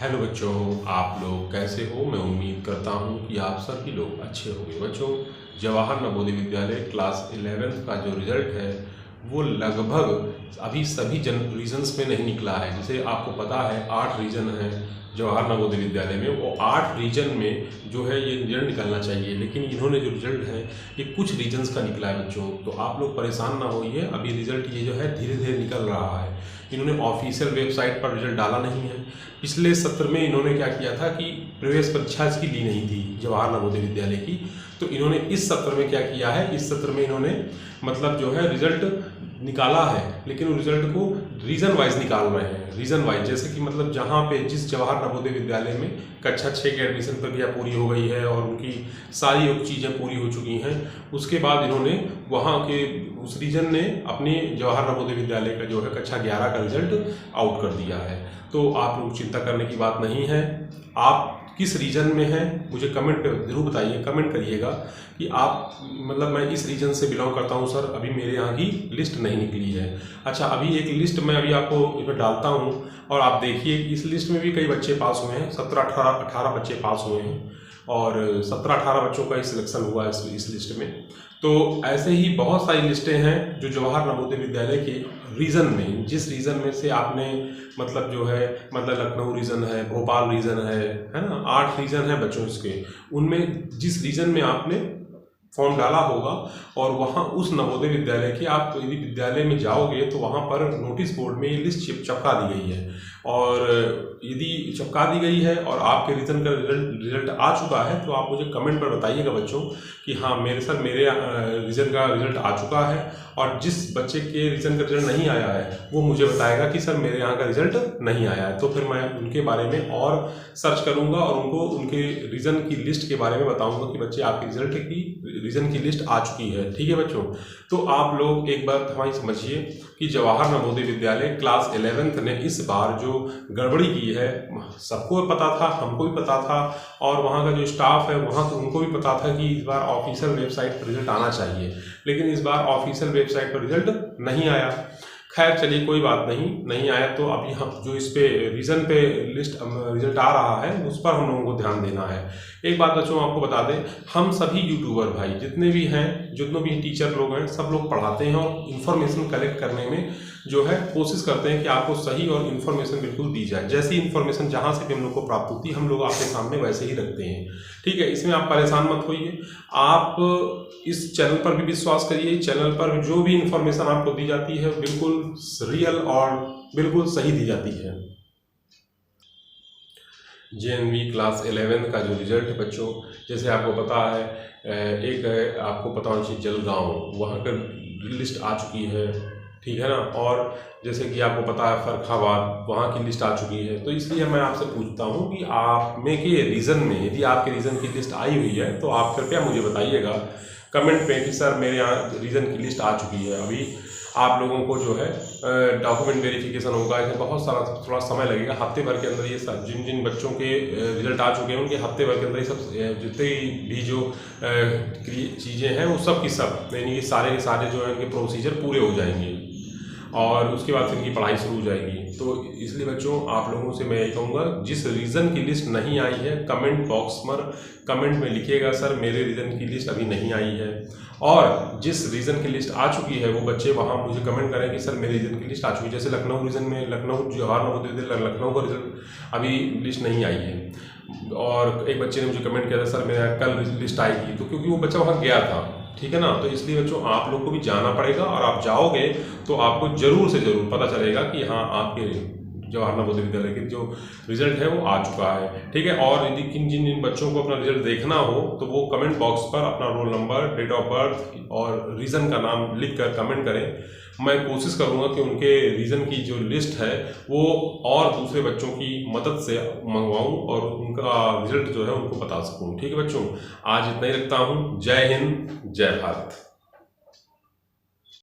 Hello बच्चों, आप लोग कैसे हो। मैं उम्मीद करता हूँ कि आप सभी लोग अच्छे होंगे। बच्चों, जवाहर नवोदय विद्यालय क्लास 11th का जो रिज़ल्ट है वो लगभग अभी सभी रीजन्स में नहीं निकला है। जैसे आपको पता है 8 रीजन हैं जवाहर नवोदय विद्यालय में, वो 8 रीजन में जो है ये रिजल्ट निकलना चाहिए, लेकिन इन्होंने जो रिजल्ट है ये कुछ रीजन्स का निकला है बच्चों। तो आप लोग परेशान ना होइए, अभी रिजल्ट ये जो है धीरे धीरे निकल रहा है। इन्होंने ऑफिशियल वेबसाइट पर रिजल्ट डाला नहीं है। पिछले सत्र में इन्होंने क्या किया था कि प्रवेश परीक्षा इसकी ली नहीं थी जवाहर नवोदय विद्यालय की, तो इन्होंने इस सत्र में क्या किया है, इस सत्र में इन्होंने मतलब जो है रिजल्ट निकाला है, लेकिन वो रिजल्ट को रीजन वाइज निकाल रहे हैं। रीजन वाइज जैसे कि मतलब जहाँ पे जिस जवाहर नवोदय विद्यालय में कक्षा 6 के एडमिशन प्रक्रिया पूरी हो गई है और उनकी सारी चीज़ें पूरी हो चुकी हैं, उसके बाद इन्होंने वहाँ के उस रीजन ने अपने जवाहर नवोदय विद्यालय का जो है कक्षा 11 का रिजल्ट आउट कर दिया है। तो आप लोग चिंता करने की बात नहीं है। आप किस रीजन में हैं मुझे कमेंट पे ज़रूर बताइए, कमेंट करिएगा कि आप मतलब मैं इस रीजन से बिलोंग करता हूं सर, अभी मेरे यहाँ की लिस्ट नहीं निकली है। अच्छा, अभी एक लिस्ट मैं अभी आपको इसमें डालता हूं और आप देखिए इस लिस्ट में भी कई बच्चे पास हुए हैं, 17-18 बच्चे पास हुए हैं और 17-18 बच्चों का ही सिलेक्शन हुआ है इस लिस्ट में। तो ऐसे ही बहुत सारी लिस्टें हैं जो जवाहर नवोदय विद्यालय के रीजन में, जिस रीजन में से आपने मतलब जो है मतलब लखनऊ रीजन है, भोपाल रीजन है ना, 8 रीजन है बच्चों इसके, उनमें जिस रीजन में आपने फॉर्म डाला होगा और वहाँ उस नवोदय विद्यालय के आप यदि विद्यालय में जाओगे तो वहाँ पर नोटिस बोर्ड में ये लिस्ट चिपका दी गई है, और यदि चिपका दी गई है और आपके रीजन का रिजल्ट आ चुका है तो आप मुझे कमेंट पर बताइएगा बच्चों कि हाँ मेरे रीजन का रिजल्ट आ चुका है, और जिस बच्चे के रीजन का रिजल्ट नहीं आया है वो मुझे बताएगा कि सर मेरे यहाँ का रिजल्ट नहीं आया है, तो फिर मैं उनके बारे में और सर्च करूँगा और उनको उनके रीजन की लिस्ट के बारे में बताऊँगा कि बच्चे आपके रिजल्ट की रीजन की लिस्ट आ चुकी है। ठीक है बच्चों, तो आप लोग एक बात हमारी समझिए कि जवाहर नवोदय विद्यालय क्लास 11th ने इस बार जो गड़बड़ी की है सबको पता था, हमको भी पता था, और वहाँ का जो स्टाफ है वहाँ तो उनको भी पता था कि इस बार ऑफिशियल वेबसाइट पर रिजल्ट आना चाहिए, लेकिन इस बार ऑफिशियल वेबसाइट पर रिजल्ट नहीं आया। खैर चलिए कोई बात नहीं आया तो अभी हम जो इस पे रीजन पे लिस्ट रिजल्ट आ रहा है उस पर हम लोगों को ध्यान देना है। एक बात बच्चों आपको बता दें, हम सभी यूट्यूबर भाई जितने भी हैं, जितने भी टीचर लोग हैं, सब लोग पढ़ाते हैं और इन्फॉर्मेशन कलेक्ट करने में जो है कोशिश करते हैं कि आपको सही और इन्फॉर्मेशन बिल्कुल दी जाए। जैसी इन्फॉर्मेशन जहाँ से भी हम लोग को प्राप्त होती है हम लोग आपके सामने वैसे ही रखते हैं। ठीक है, इसमें आप परेशान मत होइए। आप इस चैनल पर भी विश्वास करिए, चैनल पर जो भी इन्फॉर्मेशन आपको दी जाती है बिल्कुल रियल और बिल्कुल सही दी जाती है। JNV क्लास 11 का जो रिजल्ट है बच्चों, जैसे आपको पता है एक है आपको पता होना चाहिए जलगांव, वहाँ पर लिस्ट आ चुकी है, ठीक है ना, और जैसे कि आपको पता है फर्रुखाबाद, वहाँ की लिस्ट आ चुकी है। तो इसलिए मैं आपसे पूछता हूँ कि आप में के रीज़न में यदि आपके रीज़न की लिस्ट आई हुई है तो आप कृपया मुझे बताइएगा कमेंट पे कि सर मेरे यहाँ रीज़न की लिस्ट आ चुकी है। अभी आप लोगों को जो है डॉक्यूमेंट वेरिफिकेशन होगा, इसमें बहुत सारा थोड़ा समय लगेगा, हफ्ते भर के अंदर ये सब जिन जिन बच्चों के रिजल्ट आ चुके हैं उनके हफ्ते भर के अंदर ये सब जितने भी जो चीज़ें हैं वो सब की सब यानी कि सारे के सारे जो है उनके प्रोसीजर पूरे हो जाएंगे और उसके बाद फिर इनकी पढ़ाई शुरू हो जाएगी। तो इसलिए बच्चों आप लोगों से मैं यही कहूँगा, जिस रीज़न की लिस्ट नहीं आई है कमेंट बॉक्स पर कमेंट में लिखिएगा सर मेरे रीज़न की लिस्ट अभी नहीं आई है, और जिस रीज़न की लिस्ट आ चुकी है वो बच्चे वहाँ मुझे कमेंट करें कि सर मेरे रीज़न की लिस्ट आ चुकी है। जैसे लखनऊ रीज़न में लखनऊ जवाहर नवोदय विद्यालय लखनऊ का रिजल्ट अभी लिस्ट नहीं आई है, और एक बच्चे ने मुझे कमेंट किया था सर मेरा कल लिस्ट आएगी, तो क्योंकि वो बच्चा वहाँ गया था। ठीक है ना, तो इसलिए बच्चों आप लोग को भी जाना पड़ेगा, और आप जाओगे तो आपको ज़रूर से ज़रूर पता चलेगा कि हाँ आपके जवाहर नवोदय विद्यालय के जो रिजल्ट है वो आ चुका है। ठीक है, और यदि जिन बच्चों को अपना रिजल्ट देखना हो तो वो कमेंट बॉक्स पर अपना role number, date of birth और रीज़न का नाम लिख कर कमेंट करें। मैं कोशिश करूंगा कि उनके रीज़न की जो लिस्ट है वो और दूसरे बच्चों की मदद से मंगवाऊं और उनका रिजल्ट जो है उनको बता सकूं। ठीक है बच्चों, आज इतना ही रखता हूं। जय हिंद, जय भारत।